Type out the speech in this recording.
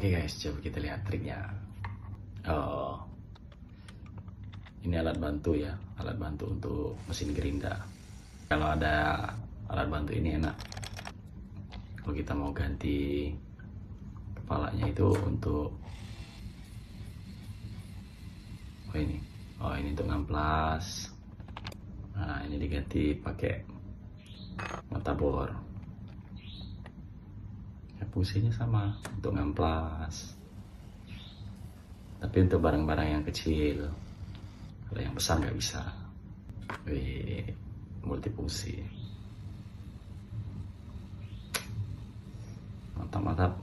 Oke guys, coba kita lihat triknya. Oh, ini alat bantu ya, alat bantu untuk mesin gerinda. Kalau ada alat bantu ini enak. Kalau kita mau ganti kepalanya itu untuk ini untuk ngamplas. Nah, ini diganti pakai mata bor. Ya, fungsinya sama untuk ngamplas. Tapi untuk barang-barang yang kecil, kalau yang besar nggak bisa. Multifungsi. Mantap-mantap.